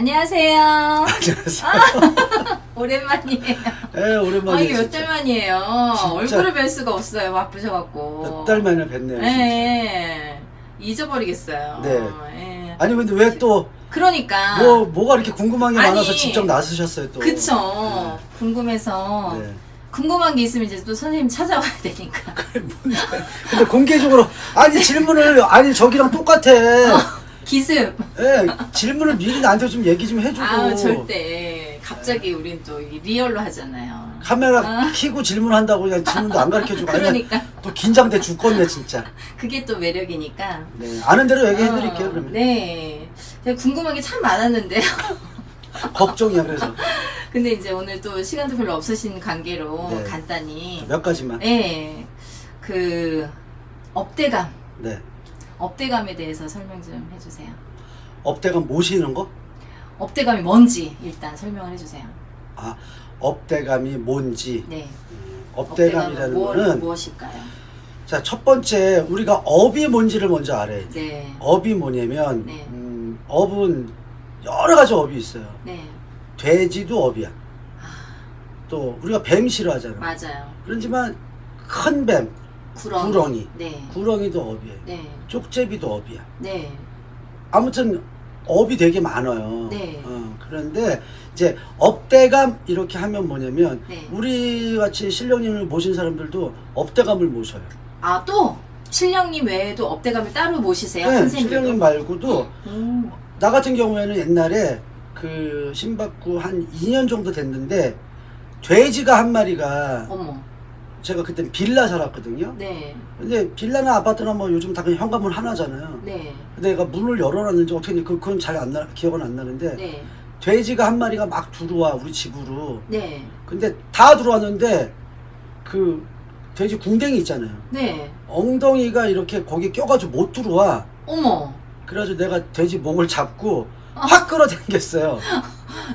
안녕하세요. 안녕하세요. 오랜만이에요. 네, 오랜만에. 이게 몇 달 만이에요. 진짜. 얼굴을 뵐 수가 없어요. 바쁘셔갖고. 몇 달 만에 뵀네요. 네. 잊어버리겠어요. 네. 예. 아니 근데 왜 또 그러니까. 뭐가 이렇게 궁금한 게 아니, 많아서 직접 나서셨어요 또. 그쵸. 궁금해서. 네. 궁금한 게 있으면 이제 또 선생님 찾아와야 되니까. 근데 공개적으로 아니 질문을 아니 저기랑 똑같아. 기습. 예, 질문을 미리 나한테 좀 얘기 좀 해주고. 아우, 절대. 갑자기 우린 또 리얼로 하잖아요. 카메라 켜고 질문한다고 그냥 질문도 안 가르쳐주고. 그러니까. 아니, 또 긴장돼 죽겠네 진짜. 그게 또 매력이니까. 네, 아는 대로 얘기해드릴게요 그러면. 네. 제가 궁금한 게 참 많았는데요. 걱정이야 그래서. 근데 이제 오늘 또 시간도 별로 없으신 관계로 네. 간단히. 몇 가지만. 네. 그, 업대감. 네. 업대감에 대해서 설명 좀 해주세요. 업대감 모시는 거? 업대감이 뭔지 일단 설명을 해주세요. 아, 업대감이 뭔지. 네. 업대감이라는 거는 무엇일까요? 자, 첫 번째 우리가 업이 뭔지를 먼저 알아야 돼. 네. 업이 뭐냐면 네. 업은 여러 가지 업이 있어요. 네. 돼지도 업이야. 아, 또 우리가 뱀 싫어하잖아. 맞아요. 그렇지만 큰 뱀, 구렁이. 네. 구렁이도 업이에요. 네. 쪽제비도 업이야. 네. 아무튼 업이 되게 많아요. 네. 그런데 이제 업대감 이렇게 하면 뭐냐면 네. 우리 같이 신령님을 모신 사람들도 업대감을 모셔요. 아, 또 신령님 외에도 업대감을 따로 모시세요? 네, 선생님도? 신령님 말고도 음. 나 같은 경우에는 옛날에 그 신받고 한 2년 정도 됐는데 돼지가 한 마리가 어머. 제가 그때 빌라 살았거든요. 네. 근데 빌라나 아파트나 뭐 요즘 다 그냥 현관문 하나잖아요. 네. 근데 내가 문을 열어놨는지 어떻게 했는지 그건 잘 안 나, 기억은 안 나는데 네. 돼지가 한 마리가 막 들어와 우리 집으로. 네. 근데 다 들어왔는데 그 돼지 궁뎅이 있잖아요. 네. 엉덩이가 이렇게 거기 껴가지고 못 들어와. 어머. 그래가지고 내가 돼지 목을 잡고 확 끌어당겼어요.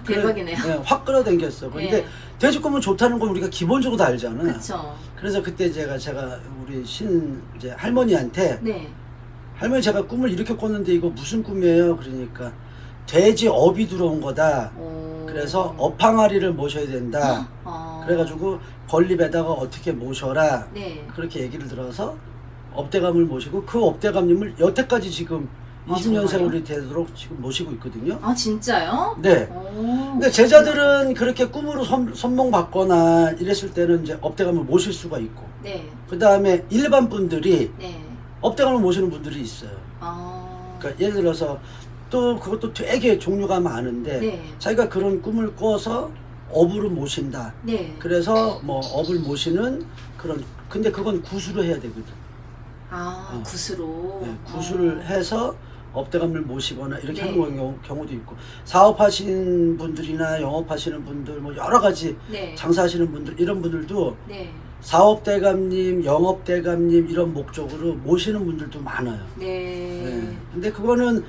대박이네요. 네, 확 끌어당겼어. 근데 네. 돼지 꿈은 좋다는 건 우리가 기본적으로 다 알잖아. 그쵸. 그래서 그때 제가 우리 이제 할머니한테 네. 할머니 제가 꿈을 이렇게 꿨는데 이거 무슨 꿈이에요? 그러니까 돼지 업이 들어온 거다. 오. 그래서 업항아리를 모셔야 된다. 아. 그래가지고 건립에다가 어떻게 모셔라. 네. 그렇게 얘기를 들어서 업대감을 모시고 그 업대감님을 여태까지 지금 아, 20년 정말요? 세월이 되도록 지금 모시고 있거든요. 아, 진짜요? 네. 오. 근데 제자들은 그렇게 꿈으로 선몽 받거나 이랬을 때는 이제 업대감을 모실 수가 있고, 네. 그 다음에 일반 분들이 네. 업대감을 모시는 분들이 있어요. 아. 그러니까 예를 들어서 또 그것도 되게 종류가 많은데 네. 자기가 그런 꿈을 꿔서 업으로 모신다. 네. 그래서 뭐 업을 모시는 그런, 근데 그건 구수로 해야 되거든. 아, 굿으로. 네, 구수를 해서 업대감을 모시거나 이렇게 네. 하는 경우도 있고, 사업하시는 분들이나 영업하시는 분들 뭐 여러 가지 네. 장사하시는 분들 이런 분들도 네. 사업대감님, 영업대감님 이런 목적으로 모시는 분들도 많아요. 네. 네. 근데 그거는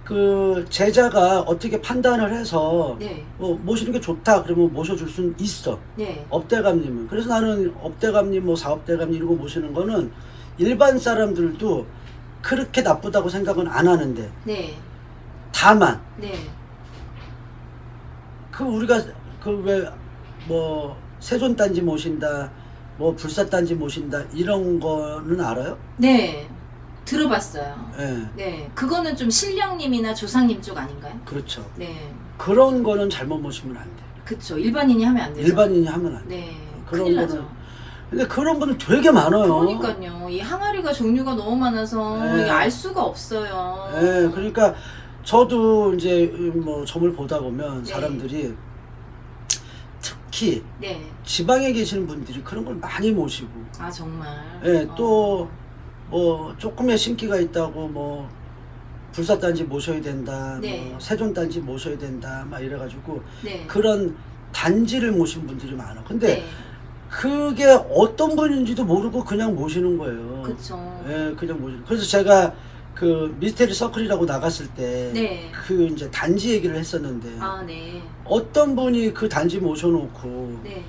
그 제자가 어떻게 판단을 해서 네. 뭐 모시는 게 좋다 그러면 모셔줄 수는 있어. 네. 업대감님은. 그래서 나는 업대감님 뭐 사업대감님 이런 거 모시는 거는 일반 사람들도 그렇게 나쁘다고 생각은 안 하는데, 네. 다만 네. 그 우리가 그 왜 뭐 세존단지 모신다, 뭐 불사단지 모신다 이런 거는 알아요? 네. 들어봤어요. 예. 네. 그거는 좀 신령님이나 조상님 쪽 아닌가요? 그렇죠. 네. 그런 거는 잘못 모시면 안 돼. 그쵸. 일반인이 하면 안 되죠. 일반인이 하면 안 돼. 네. 그런 큰일 거는 나죠. 근데 그런 분은 되게 많아요. 그러니까요. 이 항아리가 종류가 너무 많아서 네. 이게 알 수가 없어요. 예, 그러니까 저도 이제 뭐 점을 보다 보면 네. 사람들이 특히 네. 지방에 계시는 분들이 그런 걸 많이 모시고, 아, 정말. 예, 또 뭐 조금의 신기가 있다고 뭐 불사단지 모셔야 된다, 네. 뭐 세존단지 모셔야 된다, 막 이래가지고 네. 그런 단지를 모신 분들이 많아. 근데 네. 그게 어떤 분인지도 모르고 그냥 모시는 거예요. 그쵸. 예, 그냥 모시는. 그래서 제가 그 미스테리 서클이라고 나갔을 때 네. 그 이제 단지 얘기를 했었는데 아, 네. 어떤 분이 그 단지 모셔놓고 네.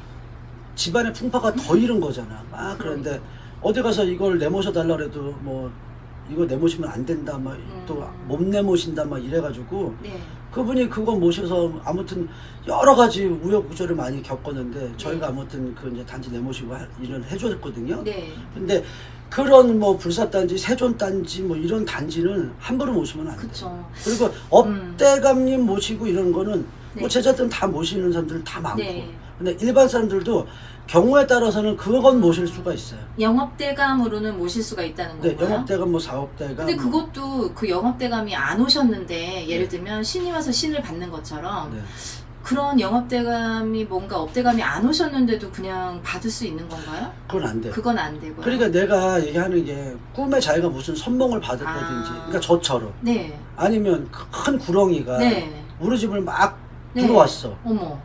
집안의 풍파가 더 이른 거잖아. 막 그런데 어디 가서 이걸 내모셔 달라 그래도 뭐 이거 내모시면 안 된다 막 또 못 내모신다 막 이래가지고 네. 그분이 그거 모셔서 아무튼 여러 가지 우여곡절을 많이 겪었는데 저희가 네. 아무튼 그 이제 단지 내모시고 일을 해줬거든요. 네. 근데 그런 뭐 불사단지, 세존단지 뭐 이런 단지는 함부로 모시면 안 돼요. 그쵸. 그리고 업대감님 모시고 이런 거는 네. 뭐 제자들은 다 모시는 사람들 다 많고 네. 근데 일반 사람들도 경우에 따라서는 그건 모실 수가 있어요. 영업대감으로는 모실 수가 있다는 네, 건가요? 영업대감 뭐 사업대감 근데 뭐, 그것도 그 영업대감이 안 오셨는데 예를 들면 신이 와서 신을 받는 것처럼 네. 그런 영업대감이 뭔가 업대감이 안 오셨는데도 그냥 받을 수 있는 건가요? 그건 안 돼. 그건 안 되고요. 그러니까 내가 얘기하는 게 꿈에 자기가 무슨 선몽을 받았다든지 그러니까 저처럼 네. 아니면 큰 구렁이가 네. 우리 집을 막 네. 들어왔어. 어머.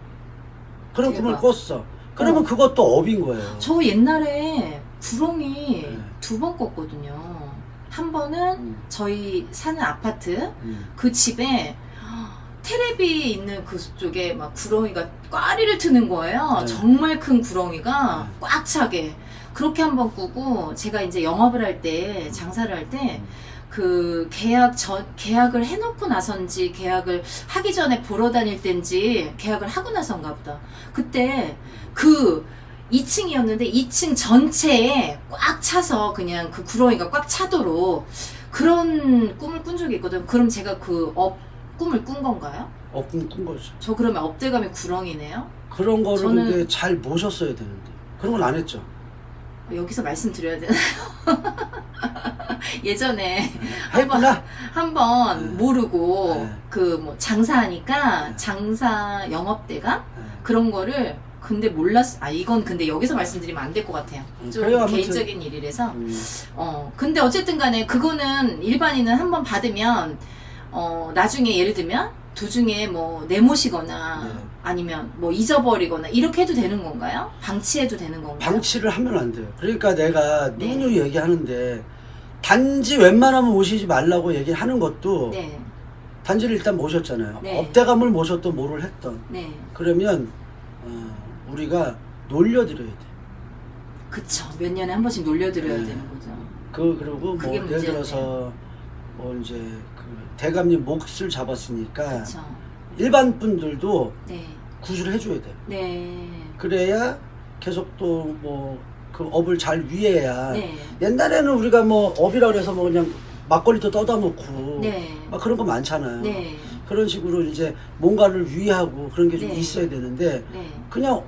그런 대박. 꿈을 꿨어. 그러면 그것도 업인 거예요. 저 옛날에 구렁이 네. 2번 꿨거든요. 한 번은 저희 사는 아파트 그 집에 테레비 있는 그쪽에 막 구렁이가 꽈리를 트는 거예요. 네. 정말 큰 구렁이가 네. 꽉 차게. 그렇게 한 번 꾸고 제가 이제 영업을 할 때 장사를 할 때 그 계약을 해놓고 나선지 계약을 하기 전에 보러 다닐 땐지 계약을 하고 나선가 보다. 그때 그 2층이었는데 2층 전체에 꽉 차서 그냥 그 구렁이가 꽉 차도록 그런 꿈을 꾼 적이 있거든. 그럼 제가 그 꿈을 꾼 건가요? 업은 꾼 거죠. 저 그러면 업대감이 구렁이네요? 그런 거를 저는- 근데 잘 모셨어야 되는데 그런 건 안 했죠. 여기서 말씀드려야 되나요? 예전에 했구나. 한번 네. 모르고 네. 그 뭐 장사하니까 네. 장사 영업대감 네. 그런 거를 근데 이건 근데 여기서 말씀드리면 안 될 것 같아요. 좀 그래요, 아무튼. 개인적인 일이라서. 음. 근데 어쨌든 간에 그거는 일반인은 한번 받으면 나중에 예를 들면 도중에 뭐 내모시거나 네. 아니면 뭐 잊어버리거나 이렇게 해도 되는 건가요? 방치해도 되는 건가요? 방치를 하면 안 돼요. 그러니까 내가 네. 누누이 얘기하는데 단지 웬만하면 모시지 말라고 얘기하는 것도 네, 단지를 일단 모셨잖아요. 네. 업대감을 모셨던 뭐를 했던 네, 그러면 우리가 놀려드려야 돼. 그쵸. 몇 년에 한 번씩 놀려드려야 네. 되는 거죠. 그리고 뭐 그게 예를 문제였네요. 들어서 뭐 이제 그 대감님 몫을 잡았으니까 그쵸. 일반 분들도 네, 구술을 해줘야 돼요. 네, 그래야 계속 또 뭐 그 업을 잘 위해야. 네, 옛날에는 우리가 뭐 업이라 그래서 뭐 그냥 막걸리도 떠다 놓고 네, 막 그런 거 많잖아요. 네, 그런 식으로 이제 뭔가를 위하고 그런 게 좀 네. 있어야 되는데 네, 그냥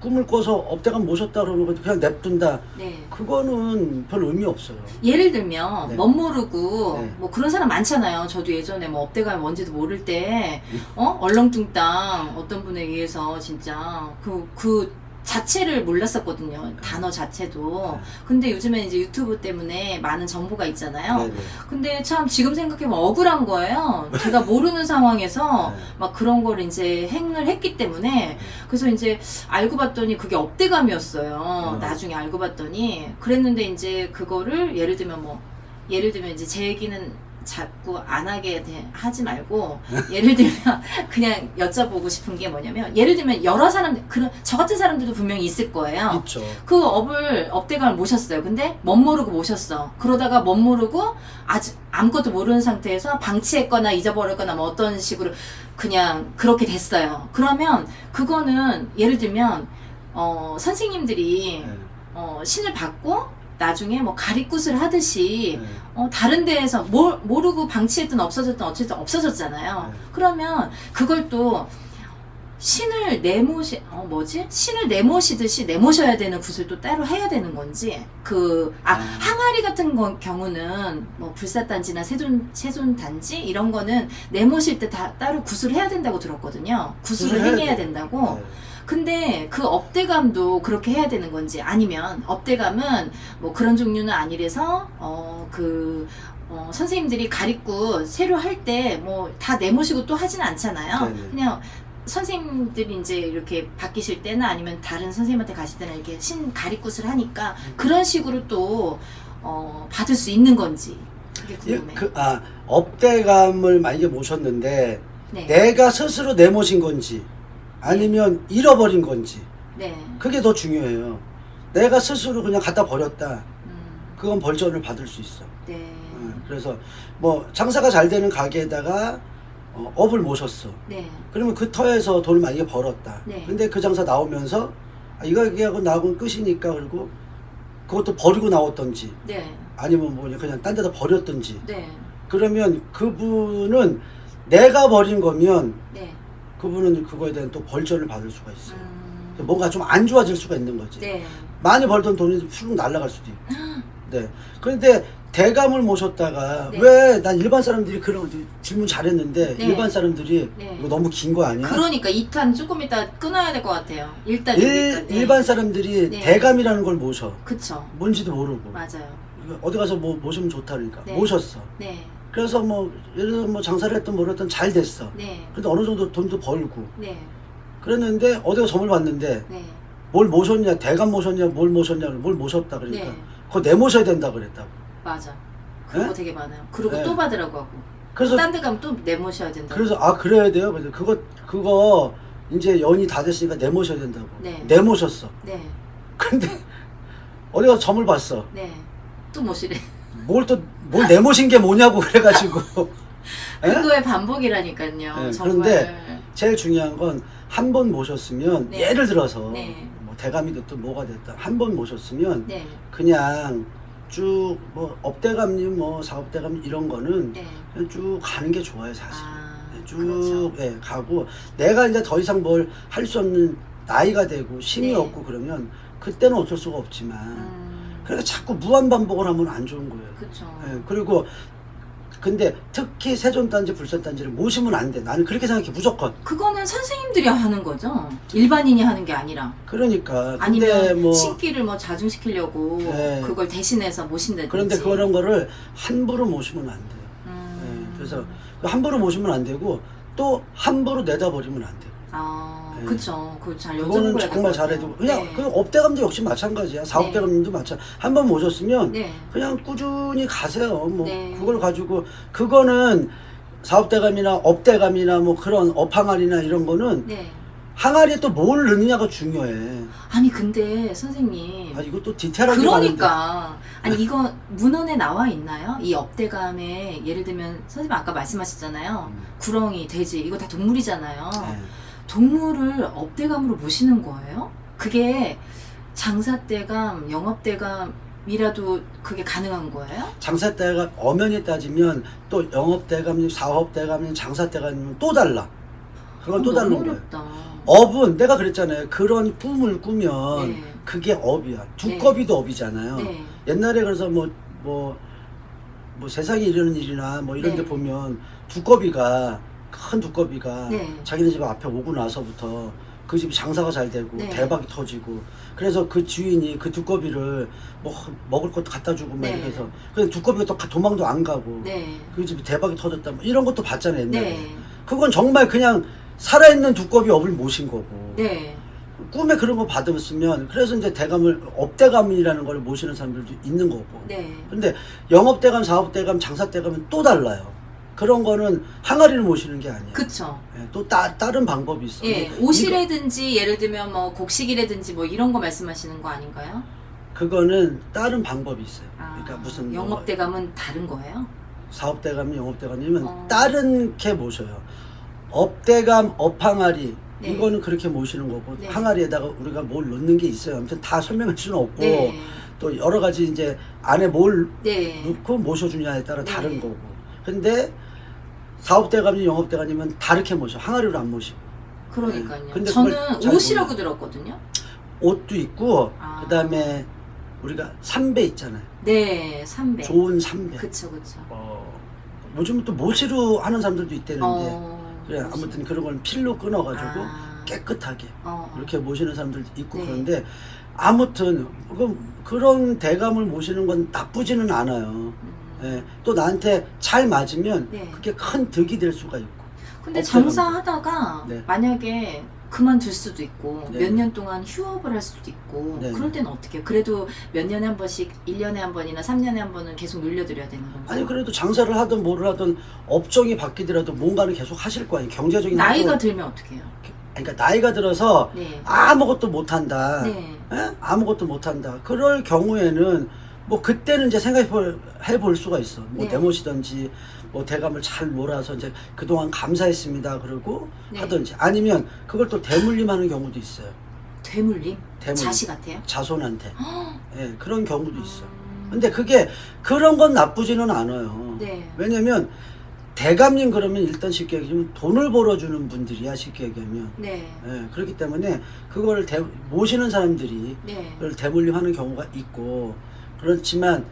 꿈을 꿔서 업대감 모셨다 그러는 거 그냥 냅둔다. 네. 그거는 별 의미 없어요. 예를 들면 네. 멋모르고 네. 뭐 그런 사람 많잖아요. 저도 예전에 뭐 업대감이 뭔지도 모를 때 얼렁뚱땅 어떤 분에 의해서 진짜 그 자체를 몰랐었거든요. 단어 자체도. 근데 요즘에 이제 유튜브 때문에 많은 정보가 있잖아요. 네네. 근데 참 지금 생각해보면 억울한 거예요. 제가 모르는 상황에서 네. 막 그런 걸 이제 행을 했기 때문에 그래서 이제 알고 봤더니 그게 업대감이었어요. 나중에 알고 봤더니 그랬는데 이제 그거를 예를 들면 이제 제 얘기는 자꾸 안 하게 하지 말고 예를 들면 그냥 여쭤보고 싶은 게 뭐냐면 예를 들면 여러 사람들 저 같은 사람들도 분명히 있을 거예요. 있죠. 그 업대감을 모셨어요. 근데 멋모르고 모셨어. 그러다가 멋모르고 아직 아무것도 모르는 상태에서 방치했거나 잊어버렸거나 뭐 어떤 식으로 그냥 그렇게 됐어요. 그러면 그거는 예를 들면 선생님들이 네. 신을 받고 나중에 뭐 가리굿을 하듯이 네. 다른 데에서 모르고 방치했든 없어졌든 어쨌든 없어졌잖아요. 네. 그러면 그걸 또 신을 신을 내모시듯이 내모셔야 되는 굿을 또 따로 해야 되는 건지 항아리 같은 경우는 뭐 불사단지나 세존단지 이런 거는 내모실 때 다 따로 굿을 해야 된다고 들었거든요. 굿을 행해야 된다고. 네. 근데 그 업대감도 그렇게 해야 되는 건지 아니면 업대감은 뭐 그런 종류는 아니라서 선생님들이 가리굿 새로 할 때 뭐 다 내모시고 또 하진 않잖아요. 네네. 그냥 선생님들이 이제 이렇게 바뀌실 때나 아니면 다른 선생님한테 가실 때는 이렇게 가리굿을 하니까 그런 식으로 또 받을 수 있는 건지 그게 궁금해요. 업대감을 만약에 모셨는데 네. 내가 스스로 내모신 건지 아니면 잃어버린 건지 네. 그게 더 중요해요. 내가 스스로 그냥 갖다 버렸다. 그건 벌전을 받을 수 있어. 네. 그래서 뭐 장사가 잘 되는 가게에다가 업을 모셨어. 네. 그러면 그 터에서 돈을 많이 벌었다. 네. 근데 그 장사 나오면서 이 가게하고 나하고는 끝이니까 그리고 그것도 버리고 나왔던지 네. 아니면 뭐 그냥 딴 데다 버렸던지 네. 그러면 그분은 내가 버린 거면 네. 그분은 그거에 대한 또 벌전을 받을 수가 있어요. 음. 뭔가 좀 안 좋아질 수가 있는 거지. 네. 많이 벌던 돈이 푸르륵 날아갈 수도 있고. 네. 그런데 대감을 모셨다가 네. 왜 난 일반 사람들이 그런 질문 잘했는데 네. 일반 사람들이 네. 이거 너무 긴 거 아니야? 그러니까 2탄 조금 이따 끊어야 될 것 같아요. 일단 여기까지. 네. 일반 사람들이 네. 대감이라는 걸 모셔. 그쵸. 뭔지도 모르고. 맞아요. 이거 어디 가서 뭐 모시면 좋다 그러니까 네. 모셨어. 네. 그래서 뭐 예를 들어 뭐 장사를 했든 뭘 했든 잘 됐어. 네. 근데 어느 정도 돈도 벌고. 네. 그랬는데 어디가 점을 봤는데 네. 뭘 모셨냐 대감 모셨냐 뭘 모셨냐 뭘 모셨다 그러니까 네. 그거 내모셔야 된다 그랬다고. 맞아. 그거 네? 되게 많아요. 그리고 네. 또 받으라고 하고. 그래서 딴 데 가면 또 내모셔야 된다. 그래서 그래야 돼요. 그래서 그거 이제 연이 다 됐으니까 내모셔야 된다고. 네. 내모셨어. 네. 근데 어디 가서 점을 봤어. 네. 또 모시래. 뭘 내모신 게 뭐냐고 그래가지고. 예? 그거의 반복이라니까요. 네, 정말. 그런데 제일 중요한 건 한 번 모셨으면 네. 예를 들어서 네. 뭐 대감이 됐든 뭐가 됐든 한 번 모셨으면 네. 그냥 쭉 뭐 업대감님 뭐 사업대감 이런 거는 네. 그냥 쭉 가는 게 좋아요 사실. 아, 쭉 그렇죠. 예, 가고 내가 이제 더 이상 뭘 할 수 없는 나이가 되고 힘이 네. 없고 그러면 그때는 어쩔 수가 없지만 그래서 자꾸 무한 반복을 하면 안 좋은 거예요. 그렇죠. 예, 그리고 근데 특히 세존단지 불선단지를 모시면 안 돼. 나는 그렇게 생각해 무조건. 그거는 선생님들이 하는 거죠. 일반인이 하는 게 아니라. 그러니까 근데 아니면 뭐 신기를 뭐 자중시키려고 네. 그걸 대신해서 모신다든지. 그런데 그런 거를 함부로 모시면 안 돼요. 음. 예, 그래서 함부로 모시면 안 되고 또 함부로 내다 버리면 안 돼요. 아, 네. 그쵸. 그거 잘 그거는 여쭤보고 정말 잘해주고 그냥 네. 그 업대감도 역시 마찬가지야. 사업대감님도 마찬가지. 한 번 모셨으면 네. 그냥 꾸준히 가세요. 뭐 네. 그걸 가지고 그거는 사업대감이나 업대감이나 뭐 그런 업항아리나 이런 거는 네. 항아리에 또 뭘 넣느냐가 중요해. 아니 근데 선생님. 아 이거 또 디테일하게 그러니까 아니 이거 문헌에 나와 있나요? 이 업대감에 예를 들면 선생님 아까 말씀하셨잖아요. 구렁이, 돼지 이거 다 동물이잖아요. 네. 동물을 업대감으로 모시는 거예요? 그게 장사대감, 영업대감이라도 그게 가능한 거예요? 장사대가 엄연히 따지면 또 영업대감님, 사업대감님, 장사대감님 또 달라. 그건 또 다른 너무 거예요. 어렵다. 업은 내가 그랬잖아요. 그런 꿈을 꾸면 네. 그게 업이야. 두꺼비도 업이잖아요. 네. 옛날에 그래서 뭐 세상에 이르는 일이나 뭐 이런 네. 데 보면 두꺼비가 큰 두꺼비가 네. 자기네 집 앞에 오고 나서부터 그 집 장사가 잘 되고 네. 대박이 터지고 그래서 그 주인이 그 두꺼비를 뭐 먹을 것도 갖다 주고 막 네. 이렇게 해서 그래서 두꺼비가 또 도망도 안 가고 네. 그 집이 대박이 터졌다 뭐 이런 것도 봤잖아요 옛날에. 네. 그건 정말 그냥 살아있는 두꺼비 업을 모신 거고 네. 꿈에 그런 거 받았으면 그래서 이제 대감을 업대감이라는 걸 모시는 사람들도 있는 거고. 네. 근데 영업대감, 사업대감, 장사대감은 또 달라요. 그런 거는 항아리를 모시는 게 아니에요. 그쵸. 예, 또 다른 방법이 있어. 예, 옷이라든지 예를 들면 뭐 곡식이라든지 뭐 이런 거 말씀하시는 거 아닌가요? 그거는 다른 방법이 있어요. 아, 그러니까 무슨 뭐 영업대감은 다른 거예요? 사업대감, 영업대감이면 어. 다른 게 모셔요. 업대감, 업항아리 네. 이거는 그렇게 모시는 거고 네. 항아리에다가 우리가 뭘 넣는 게 있어요. 아무튼 다 설명할 수는 없고 네. 또 여러 가지 이제 안에 뭘 네. 넣고 모셔주냐에 따라 네. 다른 거고. 근데 사업대감님, 영업대감님은 다르게 모셔. 항아리로 안 모시고. 그러니까요. 네. 근데 그걸 저는 잘 옷이라고 몰라요. 들었거든요. 옷도 있고 아. 그다음에 우리가 삼배 있잖아요. 네, 300. 좋은 삼배. 그쵸, 그쵸. 요즘 또 모시로 하는 사람들도 있대는데 그래 옷이. 아무튼 그런 건 필로 끊어가지고 아. 깨끗하게 어. 이렇게 모시는 사람들도 있고 네. 그런데 아무튼 그런 대감을 모시는 건 나쁘지는 않아요. 예, 또 나한테 잘 맞으면 네. 그게 큰 득이 될 수가 있고. 근데 업대감. 장사하다가 네. 만약에 그만둘 수도 있고 네. 몇 년 동안 휴업을 할 수도 있고 네. 그럴 때는 어떻게 해요? 그래도 몇 년에 한 번씩 1년에 한 번이나 3년에 한 번은 계속 늘려드려야 되는 건가요? 아니 그래도 장사를 하든 뭐를 하든 업종이 바뀌더라도 뭔가는 계속 하실 거 아니에요. 경제적인 나이가 활동을- 들면 어떻게 해요? 그러니까 나이가 들어서 네. 아무것도 못한다. 네. 예? 아무것도 못한다. 그럴 경우에는 뭐 그때는 이제 해볼 수가 있어. 뭐 네. 대못이든지 뭐 대감을 잘 몰아서 이제 그동안 감사했습니다 그러고 네. 하든지, 아니면 그걸 또 대물림하는 경우도 있어요. 되물림? 되물림. 자식 같아요? 자손한테. 예, 그런 경우도 있어. 음. 근데 그게 그런 건 나쁘지는 않아요. 네. 왜냐면 대감님 그러면 일단 쉽게 얘기하면 돈을 벌어주는 분들이야, 쉽게 얘기하면. 네. 예, 그렇기 때문에 그걸 모시는 사람들이 네. 그걸 대물림하는 경우가 있고, 그렇지만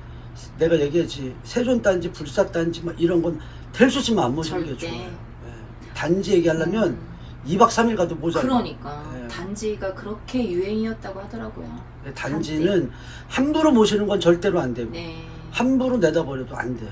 내가 얘기했지, 세존단지 불사단지 뭐 이런 건 될 수 있으면 안 모시는 게 절대. 좋아요. 예. 단지 얘기하려면 음. 2박 3일 가도 모자라. 그러니까 예. 단지가 그렇게 유행이었다고 하더라고요. 단지는 함부로 모시는 건 절대로 안 되고, 네. 함부로 내다버려도 안 돼요.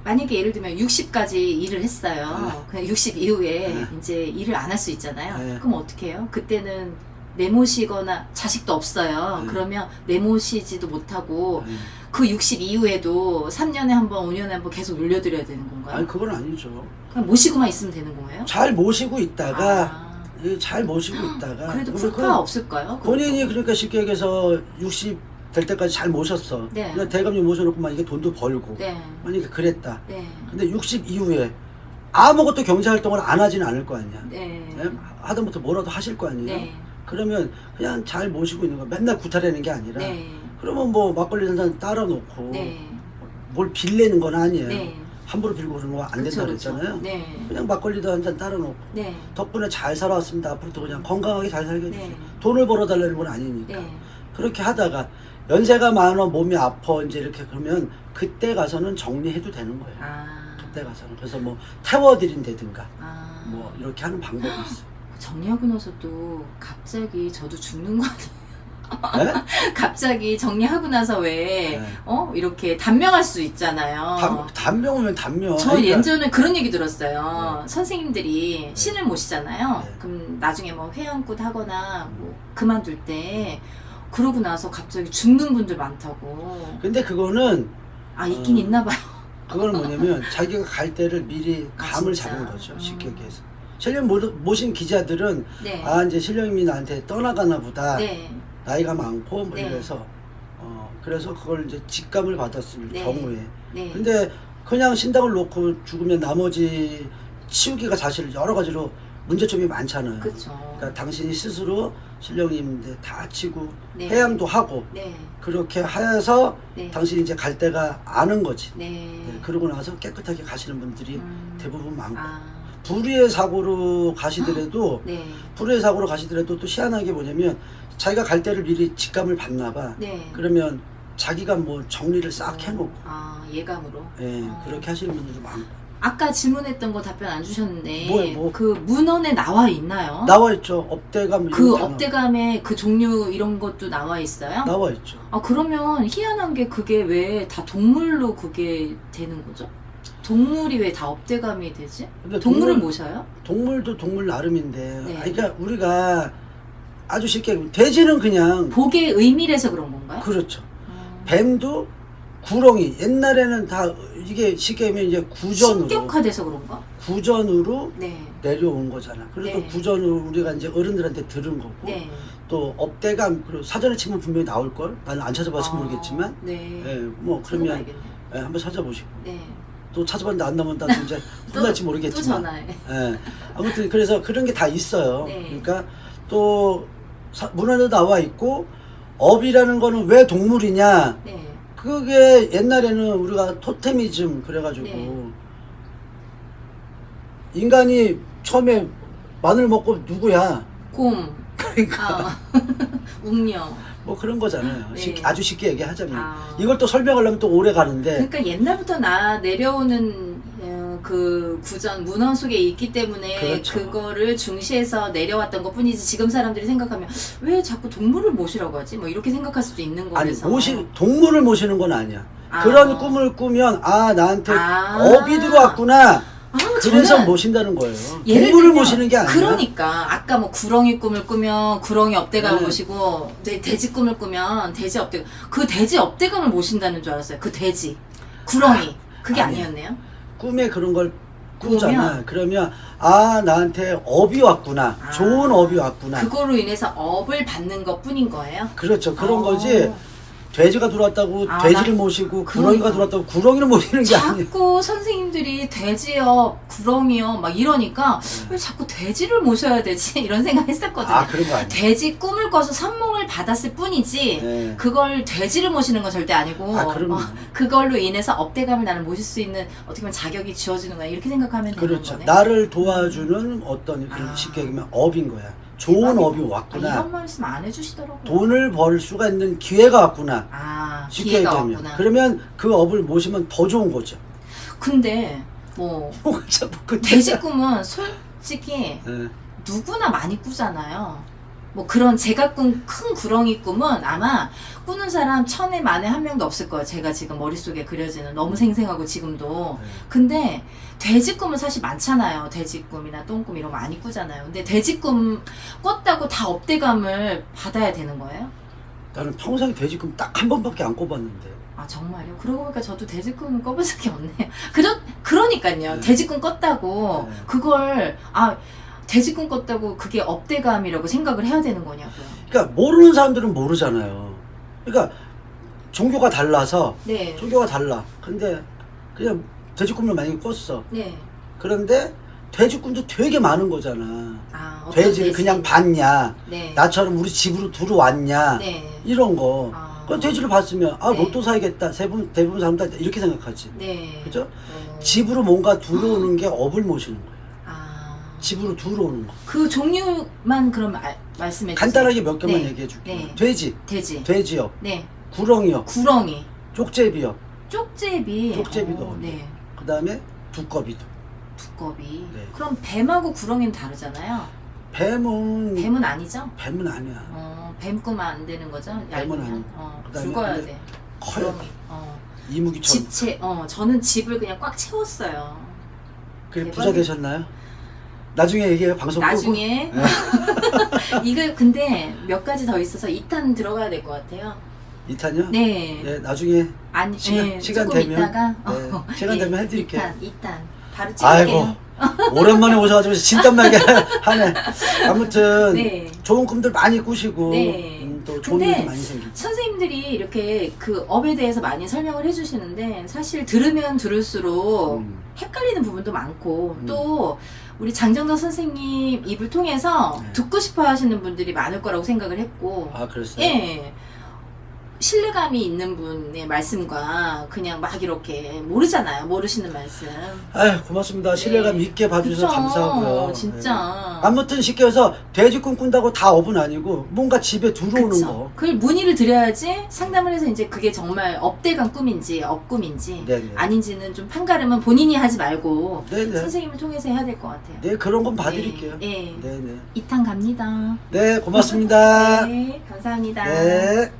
만약에 예를 들면 60까지 일을 했어요. 네. 그냥 60 이후에 네. 이제 일을 안 할 수 있잖아요. 네. 그럼 어떻게 해요? 그때는 내모시거나 자식도 없어요. 네. 그러면 내모시지도 못하고 예. 그 60 이후에도 3년에 한 번, 5년에 한 번 계속 올려드려야 되는 건가요? 아니 그건 아니죠. 그냥 모시고만 있으면 되는 거예요? 잘 모시고 있다가 아, 잘 모시고 있다가 그래도 그리고 불화 없을까요? 본인이 그러니까 쉽게 얘기해서 60 될 때까지 잘 모셨어. 네. 그냥 대감님 모셔놓고 만약에 돈도 벌고 네. 만약에 그랬다. 네. 근데 60 이후에 아무것도 경제활동을 안 하진 않을 거 아니야. 네. 예? 하다못해 뭐라도 하실 거 아니에요. 네. 그러면 그냥 잘 모시고 있는 거, 맨날 구타내는 게 아니라 네. 그러면 뭐 막걸리 한 잔 따라 놓고 네. 뭘 빌리는 건 아니에요. 네. 함부로 빌고 그러는 거 안 된다 그쵸, 그랬잖아요. 네. 그냥 막걸리도 한 잔 따라 놓고 네. 덕분에 잘 살아왔습니다. 앞으로도 그냥 건강하게 잘 살게 해주세요. 네. 돈을 벌어달라는 건 아니니까. 네. 그렇게 하다가 연세가 많아 몸이 아파 이제 이렇게 그러면 그때 가서는 정리해도 되는 거예요. 아. 그때 가서는. 그래서 뭐 태워드린다든가 아. 뭐 이렇게 하는 방법이 있어요. 정리하고 나서 또 갑자기 저도 죽는 거 아니에요? 네? 갑자기 정리하고 나서 왜 네. 이렇게 단명할 수 있잖아요. 단명이면 단명. 저 그러니까 예전에 그런 얘기 들었어요. 선생님들이 신을 모시잖아요. 네. 그럼 나중에 뭐 회원굿 하거나 뭐 그만둘 때 그러고 나서 갑자기 죽는 분들 많다고. 근데 그거는 아 있긴 있나 봐요. 그거는 뭐냐면 자기가 갈 때를 미리 아, 감을 진짜? 잡은 거죠. 쉽게 얘기해서. 신령 모신 기자들은 네. 아 이제 신령님이 나한테 떠나가나 보다. 네. 나이가 많고 뭐 네. 이래서 그래서 그걸 이제 직감을 받았을 네. 경우에. 네. 근데 그냥 신당을 놓고 죽으면 나머지 치우기가 사실 여러 가지로 문제점이 많잖아요. 그렇죠. 그러니까 당신이 스스로 신령님인데 다 치고 네. 해양도 하고 네. 그렇게 해서 네. 당신이 이제 갈 때가 아는 거지. 네. 네, 그러고 나서 깨끗하게 가시는 분들이 음. 대부분 많고, 아. 불의의 사고로 가시더라도 네. 불의의 사고로 가시더라도 또 희한한 게 뭐냐면 자기가 갈 때를 미리 직감을 받나 봐. 네. 그러면 자기가 뭐 정리를 싹 해놓고 예감으로. 예, 그렇게 하시는 분들도 많고. 아까 질문했던 거 답변 안 주셨는데 뭐요, 뭐? 그 문헌에 나와 있나요? 나와 있죠. 업대감 그 이런 거 업대감의 그 종류 이런 것도 나와 있어요? 나와 있죠. 아 그러면 희한한 게 그게 왜 다 동물로 그게 되는 거죠? 동물이 왜 다 업대감이 되지? 근데 동물을 모셔요? 동물도 동물 나름인데, 네. 그러니까 우리가 아주 쉽게 돼지는 그냥 복의 의미래서 그런 건가요? 그렇죠. 음, 뱀도 구렁이 옛날에는 다 이게 쉽게 하면 이제 신격화돼서 그런가? 구전으로 네. 내려온 거잖아. 그래도 네. 구전으로 우리가 이제 어른들한테 들은 거고, 네. 또 업대감 그리고 사전에 치면 분명히 나올 걸. 나는 안 찾아봐서 모르겠지만, 네. 예, 뭐 그러면 알겠네요. 예, 한번 찾아보시고 네. 또 찾아봤는데 안 나면 나도 이제 혼날지 또 모르겠지만, 전화해. 예, 아무튼 그래서 그런 게 다 있어요. 네. 그러니까 또 문헌에도 나와 있고, 업이라는 거는 왜 동물이냐? 네. 그게 옛날에는 우리가 토테미즘 그래가지고 네. 인간이 처음에 마늘 먹고 누구야? 곰. 그러니까 웅녀. 뭐 그런 거잖아요. 네. 아주 쉽게 얘기하자면 아. 이걸 또 설명하려면 또 오래 가는데. 그러니까 옛날부터 내려오는 그 구전 문헌 속에 있기 때문에 그렇죠. 그거를 중시해서 내려왔던 것 뿐이지 지금 사람들이 생각하면 왜 자꾸 동물을 모시라고 하지? 뭐 이렇게 생각할 수도 있는 아니 거라서. 동물을 모시는 건 아니야. 아. 그런 꿈을 꾸면 나한테 아. 업이 들어왔구나. 그래서 저는 모신다는 거예요. 예를 동물을 들면 모시는 게 아니라. 그러니까 아까 뭐 구렁이 꿈을 꾸면 구렁이 업대감을 네. 모시고 돼지 꿈을 꾸면 돼지 업대감 그 돼지 업대감을 모신다는 줄 알았어요. 그 돼지 구렁이 그게 아니야. 아니었네요. 꿈에 그런 걸 꾸잖아. 꾸면? 그러면 나한테 업이 왔구나. 좋은 업이 왔구나. 그거로 인해서 업을 받는 것 뿐인 거예요. 그렇죠. 그런 어. 거지. 돼지가 들어왔다고 아, 돼지를 나- 모시고 그러니까. 구렁이가 들어왔다고 구렁이를 모시는 게 아니에요. 자꾸 선생님들이 돼지요, 구렁이요 막 이러니까 왜 자꾸 돼지를 모셔야 되지? 이런 생각 했었거든요. 아 그런 거 아니에요. 돼지 꿈을 꿔서 선몽을 받았을 뿐이지 네. 그걸 돼지를 모시는 건 절대 아니고 아 그럼요. 그걸로 인해서 업대감을 나는 모실 수 있는 어떻게 보면 자격이 주어지는 거야. 이렇게 생각하면 되는 그렇죠. 거네. 나를 도와주는 어떤 아. 쉽게 얘기하면 업인 거야. 좋은 대박이다. 업이 왔구나. 이런 말씀 안 해주시더라고요. 돈을 벌 수가 있는 기회가 왔구나. 쉽게 쉽게 기회가 얘기하면. 왔구나. 그러면 그 업을 모시면 더 좋은 거죠. 근데 뭐 자꾸 근데. 돼지 꿈은 솔직히 네. 누구나 많이 꾸잖아요. 뭐 그런 제가 꾼 큰 구렁이 꿈은 아마 꾸는 사람 천에 만에 한 명도 없을 거예요. 제가 지금 머릿속에 그려지는 너무 생생하고 지금도. 네. 근데 돼지 꿈은 사실 많잖아요. 돼지 꿈이나 똥꿈 이런 거 많이 꾸잖아요. 근데 돼지 꿈 꿨다고 다 업대감을 받아야 되는 거예요? 나는 평생 돼지 꿈 딱 한 번밖에 안 꿔봤는데. 아 정말요? 그러고 보니까 저도 돼지 꿈은 꿔본 적이 없네요. 그러니까요. 네. 돼지 꿈 꿨다고 네. 그걸 돼지 꿈 꿨다고 그게 업대감이라고 생각을 해야 되는 거냐고요. 그러니까 모르는 사람들은 모르잖아요. 그러니까 종교가 달라서 네. 종교가 달라. 근데 그냥 돼지 꿈을 만약에 꿨어. 네. 그런데 돼지 꿈도 되게 많은 거잖아. 어떤 돼지를 돼지? 그냥 봤냐, 네. 나처럼 우리 집으로 들어왔냐, 네. 이런 거. 그 돼지를 봤으면 네. 로또 사야겠다. 대부분 사람들 이렇게 생각하지. 네. 그죠? 집으로 뭔가 들어오는 게 업을 모시는 거예요. 아. 집으로 들어오는 거. 그 종류만 그럼 말씀해 주세요. 간단하게 몇 개만 네. 얘기해 줄게요. 네. 돼지, 돼지. 돼지업, 네. 구렁이업, 구렁이. 쪽제비업, 쪽제비. 쪽제비도 네. 그 다음에 두꺼비도. 두꺼비. 네. 그럼 뱀하고 구렁이는 다르잖아요. 뱀은 뱀은 아니죠? 뱀은 아니야. 뱀 꾸면 안 되는 거죠? 뱀은 얇으면? 아니고. 그다음에 굵어야 근데 돼. 커요. 구렁이. 이무기처럼. 저는 집을 그냥 꽉 채웠어요. 그래 대박이다. 부자 되셨나요? 나중에 얘기해요. 방송 끄고. 나중에 네. 이거 근데 몇 가지 더 있어서 2탄 들어가야 될 것 같아요. 2탄요? 네. 네, 나중에 아니, 시간 조금 되면, 있다가 네, 시간 되면 해드릴게요. 2탄 바로 찍을게요. 아이고 오랜만에 오셔가지고 진땀나게 하네. 아무튼 네. 좋은 꿈들 많이 꾸시고 네. 또 좋은 근데 일도 많이 생기고. 선생님들이 이렇게 그 업에 대해서 많이 설명을 해주시는데 사실 들으면 들을수록 음. 헷갈리는 부분도 많고 음. 또 우리 장정덕 선생님 입을 통해서 네. 듣고 싶어 하시는 분들이 많을 거라고 생각을 했고 아 그랬어요? 예. 신뢰감이 있는 분의 말씀과 그냥 막 이렇게 모르잖아요. 모르시는 말씀. 아유 고맙습니다. 신뢰감 네. 있게 봐주셔서 그쵸. 감사하고요. 진짜. 네. 아무튼 쉽게 해서 돼지 꿈 꾼다고 다 업은 아니고 뭔가 집에 들어오는 그쵸. 거. 그걸 문의를 드려야지 상담을 해서 이제 그게 정말 업대간 꿈인지 업꿈인지 네네. 아닌지는 좀 판가름은 본인이 하지 말고 네네. 선생님을 통해서 해야 될 것 같아요. 네 그런 건 봐드릴게요. 네. 네네. 2탄 갑니다. 네 고맙습니다. 네, 감사합니다. 네.